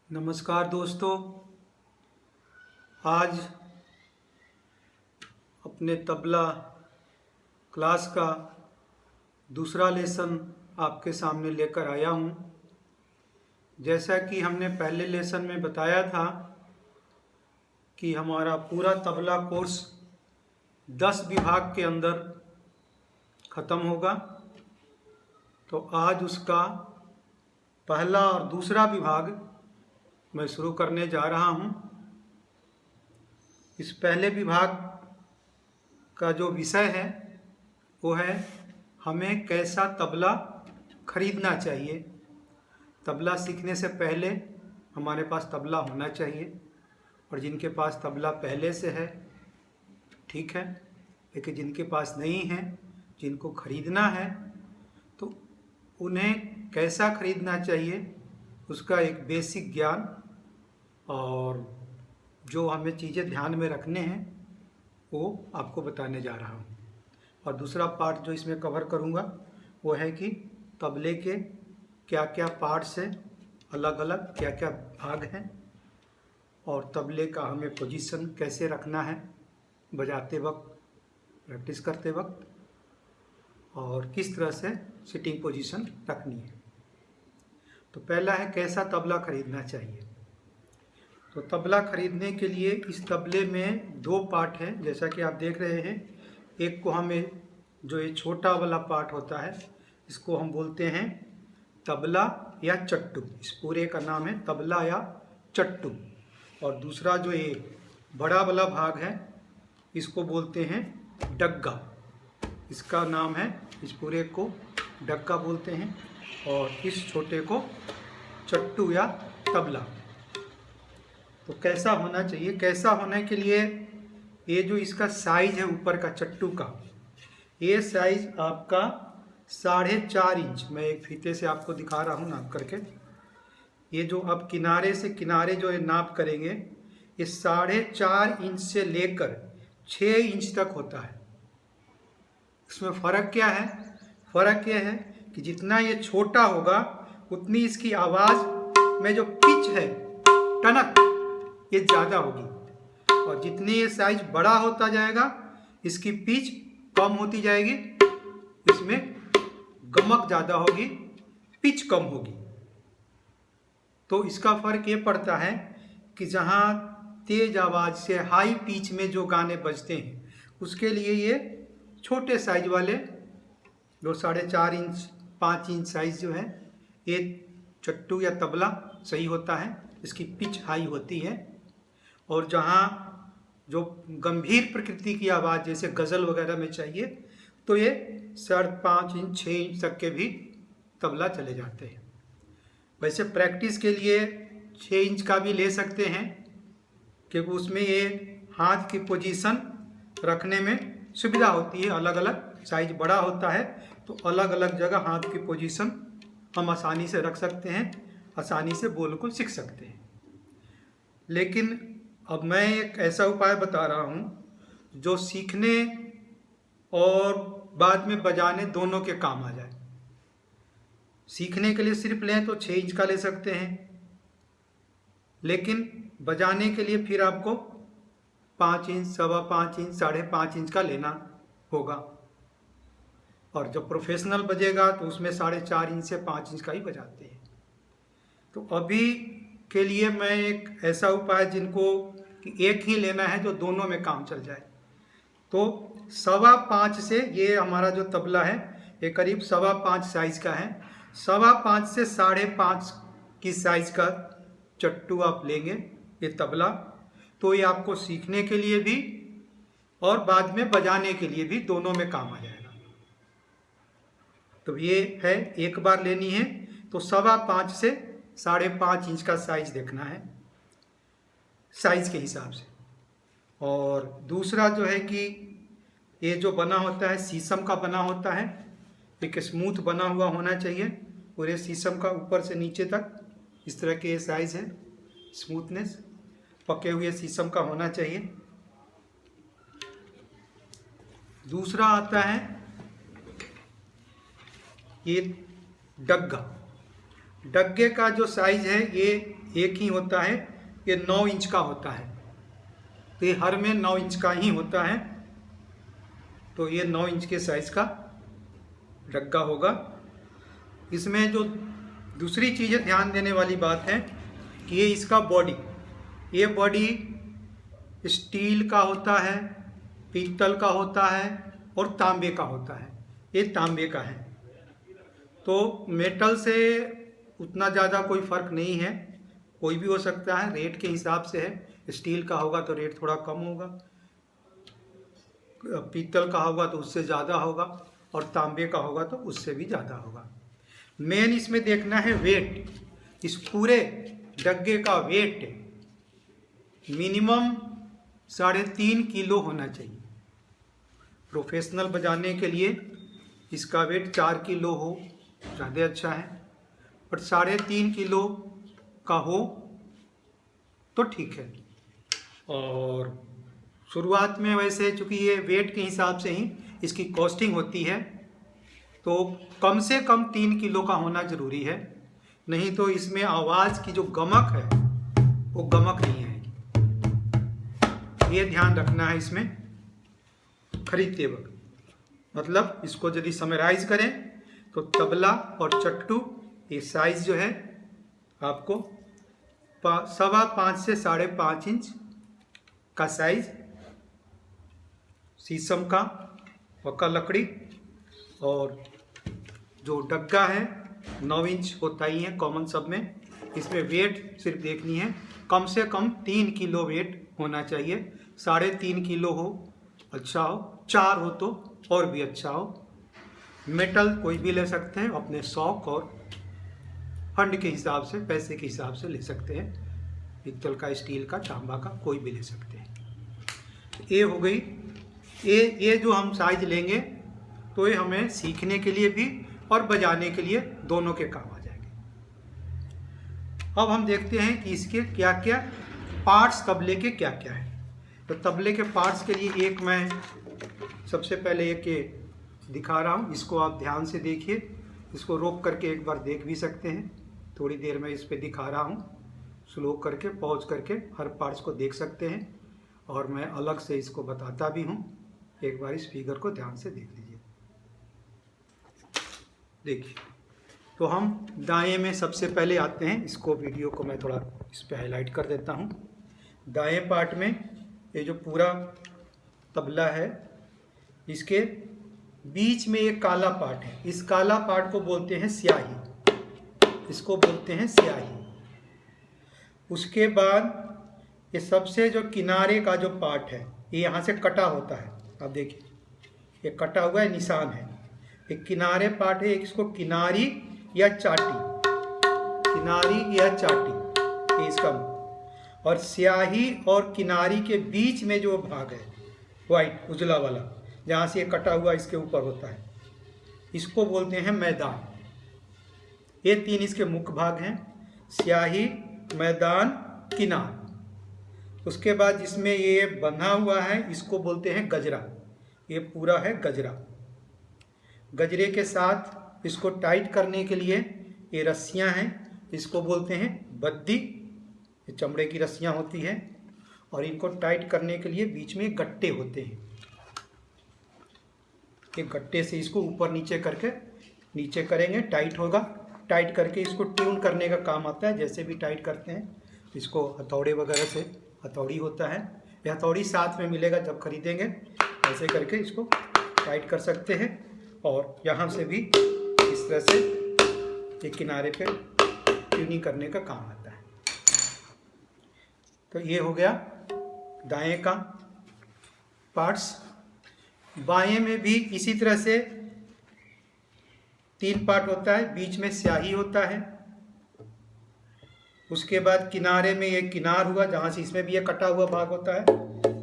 नमस्कार दोस्तों। आज अपने तबला क्लास का दूसरा लेसन आपके सामने लेकर आया हूँ। जैसा कि हमने पहले लेसन में बताया था कि हमारा पूरा तबला कोर्स 10 विभाग के अंदर ख़त्म होगा, तो आज उसका पहला और दूसरा विभाग मैं शुरू करने जा रहा हूँ। इस पहले विभाग का जो विषय है वो है हमें कैसा तबला खरीदना चाहिए। तबला सीखने से पहले हमारे पास तबला होना चाहिए, और जिनके पास तबला पहले से है ठीक है, लेकिन जिनके पास नहीं है, जिनको खरीदना है, तो उन्हें कैसा खरीदना चाहिए उसका एक बेसिक ज्ञान और जो हमें चीज़ें ध्यान में रखने हैं वो आपको बताने जा रहा हूँ। और दूसरा पार्ट जो इसमें कवर करूँगा वो है कि तबले के क्या क्या पार्ट्स हैं, अलग अलग क्या क्या भाग हैं, और तबले का हमें पोजीशन कैसे रखना है बजाते वक्त, प्रैक्टिस करते वक्त, और किस तरह से सिटिंग पोजीशन रखनी है। तो पहला है कैसा तबला खरीदना चाहिए। तो तबला खरीदने के लिए इस तबले में दो पार्ट हैं, जैसा कि आप देख रहे हैं। एक को हमें जो ये छोटा वाला पार्ट होता है इसको हम बोलते हैं तबला या चट्टू। इस पूरे का नाम है तबला या चट्टू। और दूसरा जो ये बड़ा वाला भाग है इसको बोलते हैं डग्गा। इसका नाम है, इस पूरे को डग्गा बोलते हैं, और इस छोटे को चट्टू या तबला। तो कैसा होना चाहिए, कैसा होने के लिए ये जो इसका साइज है ऊपर का चट्टू का, ये साइज आपका 4.5 इंच, मैं एक फीते से आपको दिखा रहा हूँ नाप करके। ये जो अब किनारे से किनारे जो ये नाप करेंगे, ये 4.5 इंच से लेकर 6 इंच तक होता है। इसमें फ़र्क क्या है? फ़र्क ये है कि जितना ये छोटा होगा उतनी इसकी आवाज़ में जो पिच है, टनक, ये ज़्यादा होगी, और जितनी ये साइज बड़ा होता जाएगा इसकी पिच कम होती जाएगी, इसमें गमक ज़्यादा होगी, पिच कम होगी। तो इसका फ़र्क ये पड़ता है कि जहाँ तेज़ आवाज़ से हाई पिच में जो गाने बजते हैं उसके लिए ये छोटे साइज वाले जो 4.5 इंच 5 इंच साइज जो है ये चट्टू या तबला सही होता है, इसकी पिच हाई होती है। और जहाँ जो गंभीर प्रकृति की आवाज़ जैसे गज़ल वगैरह में चाहिए तो ये 5.5 इंच 6 इंच तक के भी तबला चले जाते हैं। वैसे प्रैक्टिस के लिए 6 इंच का भी ले सकते हैं, क्योंकि उसमें ये हाथ की पोजीशन रखने में सुविधा होती है। अलग अलग साइज बड़ा होता है तो अलग अलग जगह हाथ की पोजीशन हम आसानी से रख सकते हैं, आसानी से बोल को सीख सकते हैं। लेकिन अब मैं एक ऐसा उपाय बता रहा हूँ जो सीखने और बाद में बजाने दोनों के काम आ जाए। सीखने के लिए सिर्फ लें तो 6 इंच का ले सकते हैं, लेकिन बजाने के लिए फिर आपको 5 इंच, 5.25 इंच, 5.5 इंच का लेना होगा। और जब प्रोफेशनल बजेगा तो उसमें 4.5 इंच से 5 इंच का ही बजाते हैं। तो अभी के लिए मैं एक ऐसा उपाय जिनको कि एक ही लेना है जो दोनों में काम चल जाए, तो 5.25 से, ये हमारा जो तबला है ये करीब 5.25 साइज का है, 5.25 से 5.5 की साइज का चट्टू आप लेंगे ये तबला, तो ये आपको सीखने के लिए भी और बाद में बजाने के लिए भी दोनों में काम आ जाएगा। तो ये है, एक बार लेनी है तो 5.25 से 5.5 इंच का साइज देखना है, साइज के हिसाब से। और दूसरा जो है कि ये जो बना होता है शीशम का बना होता है, एक स्मूथ बना हुआ होना चाहिए पूरे शीशम का ऊपर से नीचे तक, इस तरह के ये साइज है, स्मूथनेस पके हुए शीशम का होना चाहिए। दूसरा आता है ये डग्गा। डग्गे का जो साइज है ये एक ही होता है, ये 9 इंच का होता है। तो ये हर में 9 इंच का ही होता है। तो ये 9 इंच के साइज का डग्गा होगा। इसमें जो दूसरी चीज़ें ध्यान देने वाली बात है कि ये इसका बॉडी, ये बॉडी स्टील का होता है, पीतल का होता है और तांबे का होता है। ये तांबे का है। तो मेटल से उतना ज़्यादा कोई फ़र्क नहीं है, कोई भी हो सकता है, रेट के हिसाब से है। स्टील का होगा तो रेट थोड़ा कम होगा, पीतल का होगा तो उससे ज़्यादा होगा, और तांबे का होगा तो उससे भी ज़्यादा होगा। मेन इसमें देखना है वेट। इस पूरे डग्गे का वेट मिनिमम 3.5 किलो होना चाहिए। प्रोफेशनल बजाने के लिए इसका वेट 4 किलो हो ज़्यादा अच्छा है, पर 3.5 किलो का हो तो ठीक है। और शुरुआत में वैसे चूँकि ये वेट के हिसाब से ही इसकी कॉस्टिंग होती है, तो कम से कम 3 किलो का होना ज़रूरी है, नहीं तो इसमें आवाज़ की जो गमक है वो गमक नहीं आएगी। ये ध्यान रखना है इसमें खरीदते वक्त। मतलब इसको यदि समराइज करें तो तबला और चट्टू ये साइज़ जो है आपको 5.25 से 5.5 इंच का साइज, शीशम का पक्का लकड़ी, और जो डग्गा है 9 इंच होता ही है कॉमन सब में। इसमें वेट सिर्फ देखनी है, कम से कम 3 किलो वेट होना चाहिए। 3.5 किलो हो अच्छा हो, 4 हो तो और भी अच्छा हो। मेटल कोई भी ले सकते हैं, अपने शौक और फंड के हिसाब से, पैसे के हिसाब से ले सकते हैं। पित्तल का, स्टील का, तांबा का, कोई भी ले सकते हैं। ये हो गई। ये जो हम साइज लेंगे तो ये हमें सीखने के लिए भी और बजाने के लिए दोनों के काम आ जाएंगे। अब हम देखते हैं कि इसके क्या क्या पार्ट्स, तबले के क्या क्या हैं। तो तबले के पार्ट्स के लिए एक मैं सबसे पहले एक दिखा रहा हूँ, इसको आप ध्यान से देखिए। इसको रोक करके एक बार देख भी सकते हैं। थोड़ी देर में इस पर दिखा रहा हूँ, स्लो करके, पॉज करके हर पार्ट्स को देख सकते हैं, और मैं अलग से इसको बताता भी हूँ। एक बार इस फिगर को ध्यान से देख लीजिए। देखिए, तो हम दाएं में सबसे पहले आते हैं। इसको, वीडियो को मैं थोड़ा इस पे हाईलाइट कर देता हूँ। दाएं पार्ट में ये जो पूरा तबला है, इसके बीच में एक काला पार्ट है। इस काला पार्ट को बोलते हैं स्याही, इसको बोलते हैं स्याही। उसके बाद ये सबसे जो किनारे का जो पार्ट है, ये यहाँ से कटा होता है। आप देखिए, ये कटा हुआ है, निशान है। एक किनारे पार्ट है, इसको किनारी या चाटी, किनारी या चाटी, ये इसका। और स्याही और किनारी के बीच में जो भाग है, वाइट उजला वाला, जहाँ से ये कटा हुआ इसके ऊपर होता है, इसको बोलते हैं मैदान। ये 3 इसके मुख्य भाग हैं, स्याही, मैदान, किनार। उसके बाद जिसमें ये बंधा हुआ है, इसको बोलते हैं गजरा। ये पूरा है गजरा। गजरे के साथ इसको टाइट करने के लिए ये रस्सियां हैं, इसको बोलते हैं बद्दी। ये चमड़े की रस्सियां होती हैं, और इनको टाइट करने के लिए बीच में गट्टे होते हैं। ये गट्टे से इसको ऊपर नीचे करके, नीचे करेंगे टाइट होगा। टाइट करके इसको ट्यून करने का काम आता है। जैसे भी टाइट करते हैं, इसको हथौड़े वगैरह से, हथौड़ी होता है, यह हथौड़ी साथ में मिलेगा जब खरीदेंगे। ऐसे करके इसको टाइट कर सकते हैं, और यहाँ से भी इस तरह से एक किनारे पे ट्यूनिंग करने का काम आता है। तो ये हो गया दाएं का पार्ट्स। बाएं में भी इसी तरह से 3 पार्ट होता है। बीच में स्याही होता है, उसके बाद किनारे में ये किनार हुआ, जहाँ से इसमें भी ये कटा हुआ भाग होता है,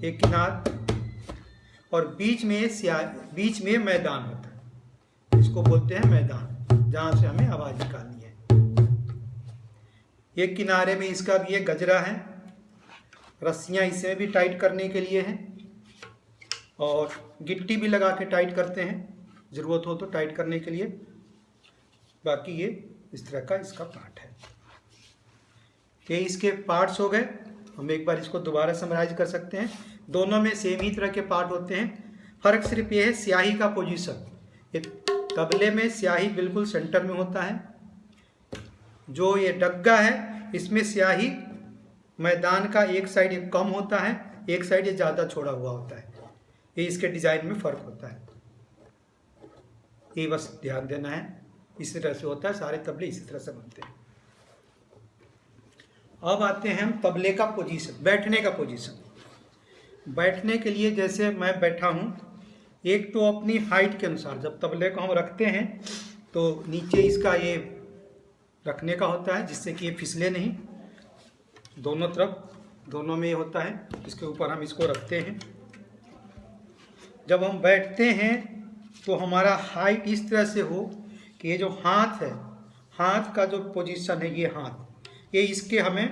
एक किनार, और बीच में मैदान होता है, इसको बोलते हैं मैदान, जहाँ से हमें आवाज़ निकालनी है। एक किनारे में इसका भी एक गजरा है, रस्सियाँ इसमें भी टाइट करने के लिए हैं, और गिट्टी भी लगा के टाइट करते हैं, ज़रूरत हो तो टाइट करने के लिए। बाकी ये इस तरह का इसका पार्ट है। ये इसके पार्ट्स हो गए। हम एक बार इसको दोबारा समराइज कर सकते हैं। दोनों में सेम ही तरह के पार्ट होते हैं, फर्क सिर्फ ये है स्याही का पोजीशन। ये तबले में स्याही बिल्कुल सेंटर में होता है, जो ये डग्गा है इसमें स्याही मैदान का एक साइड कम होता है, एक साइड ये ज़्यादा छोड़ा हुआ होता है। ये इसके डिजाइन में फर्क होता है, ये बस ध्यान देना है। इसी तरह से होता है, सारे तबले इसी तरह से बनते हैं। अब आते हैं हम तबले का पोजीशन, बैठने का पोजीशन। बैठने के लिए जैसे मैं बैठा हूँ, एक तो अपनी हाइट के अनुसार जब तबले को हम रखते हैं तो नीचे इसका ये रखने का होता है जिससे कि ये फिसले नहीं, दोनों तरफ, दोनों में ये होता है, इसके ऊपर हम इसको रखते हैं। जब हम बैठते हैं तो हमारा हाइट इस तरह से हो कि ये जो हाथ है, हाथ का जो पोजीशन है, ये हाथ ये इसके हमें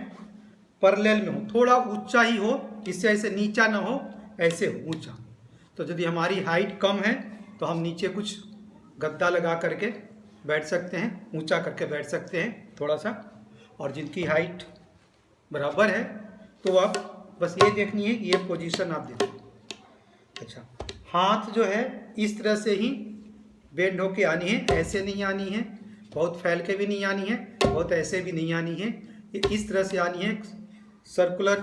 पैरेलल में हो, थोड़ा ऊंचा ही हो, इससे ऐसे नीचा ना हो, ऐसे हो ऊंचा। तो यदि हमारी हाइट कम है तो हम नीचे कुछ गद्दा लगा करके बैठ सकते हैं, ऊंचा करके बैठ सकते हैं थोड़ा सा। और जिनकी हाइट बराबर है तो आप बस ये देखनी है कि ये पोजीशन आप देखो। अच्छा, हाथ जो है इस तरह से ही बेंड होके आनी है, ऐसे नहीं आनी है, बहुत फैल के भी नहीं आनी है, बहुत ऐसे भी नहीं आनी है, ये इस तरह से आनी है, सर्कुलर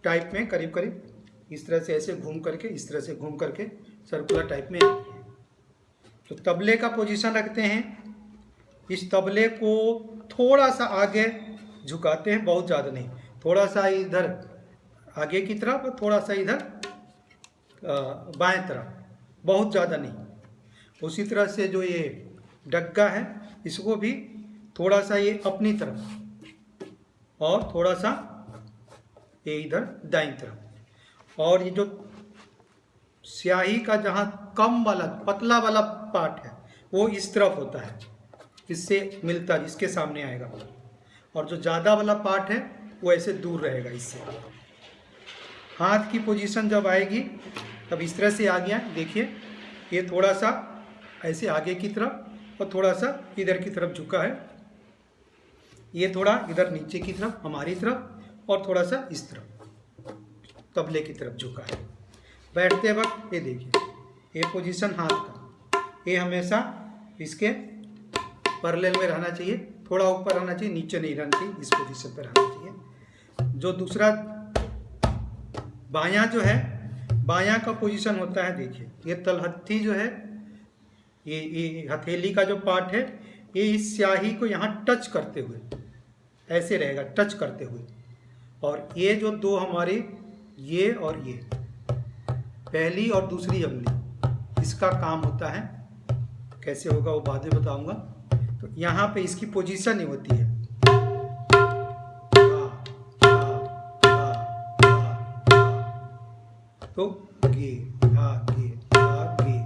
टाइप में, करीब करीब इस तरह से ऐसे घूम करके, इस तरह से घूम करके सर्कुलर टाइप में आनी है। तो तबले का पोजीशन रखते हैं, इस तबले को थोड़ा सा आगे झुकाते हैं, बहुत ज़्यादा नहीं, थोड़ा सा इधर आगे की तरफ और थोड़ा सा इधर बाएं तरफ, बहुत ज़्यादा नहीं। उसी तरह से जो ये डग्गा है इसको भी थोड़ा सा ये अपनी तरफ और थोड़ा सा ये इधर दाईं तरफ। और ये जो स्याही का जहाँ कम वाला पतला वाला पार्ट है वो इस तरफ होता है, इससे मिलता, इसके सामने आएगा। और जो ज़्यादा वाला पार्ट है वो ऐसे दूर रहेगा इससे। हाथ की पोजीशन जब आएगी तब इस तरह से आ गया, देखिए ये थोड़ा सा ऐसे आगे की तरफ और थोड़ा सा इधर की तरफ झुका है, ये थोड़ा इधर नीचे की तरफ हमारी तरफ और थोड़ा सा इस तरफ तबले की तरफ झुका है। बैठते वक्त ये देखिए, ये पोजीशन हाथ का, ये हमेशा इसके पैरेलल में रहना चाहिए, थोड़ा ऊपर रहना चाहिए, नीचे नहीं रहना चाहिए, इस पोजीशन पर रहना चाहिए। जो दूसरा बायां जो है, बायां का पोजीशन होता है, देखिए ये तलहथी जो है, ये हथेली का जो पार्ट है, ये इस स्याही को यहाँ टच करते हुए ऐसे रहेगा, टच करते हुए। और ये जो दो हमारे ये और ये पहली और दूसरी अंगुली, इसका काम होता है, कैसे होगा वो बाद में बताऊंगा। तो यहाँ पे इसकी पोजीशन ही होती है, तो गे गा गे गा गे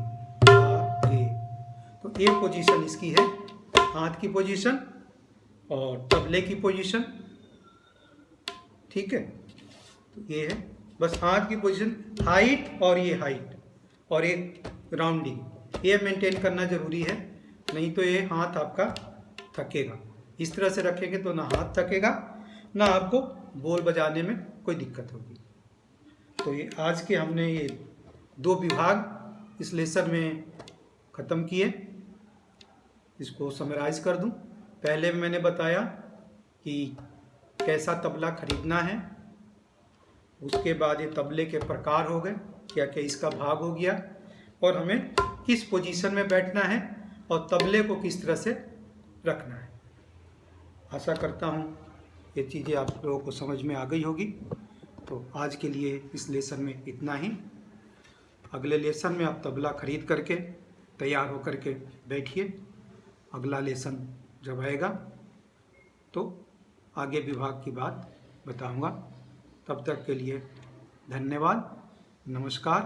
गा गे। तो ये पोजीशन इसकी है, हाथ की पोजीशन और तबले की पोजीशन, ठीक है। तो ये है बस हाथ की पोजीशन, हाइट और ये हाइट और एक राउंडिंग, ये मेंटेन करना जरूरी है, नहीं तो ये हाथ आपका थकेगा। इस तरह से रखेंगे तो ना हाथ थकेगा ना आपको बोल बजाने में कोई दिक्कत होगी। तो ये आज के हमने ये 2 विभाग इस लेसन में ख़त्म किए। इसको समराइज कर दूं, पहले मैंने बताया कि कैसा तबला खरीदना है, उसके बाद ये तबले के प्रकार हो गए, क्या क्या इसका भाग हो गया, और हमें किस पोजीशन में बैठना है और तबले को किस तरह से रखना है। आशा करता हूँ ये चीज़ें आप लोगों को समझ में आ गई होगी। तो आज के लिए इस लेसन में इतना ही। अगले लेसन में आप तबला खरीद करके तैयार हो करके बैठिए, अगला लेसन जब आएगा तो आगे विभाग की बात बताऊंगा। तब तक के लिए धन्यवाद, नमस्कार।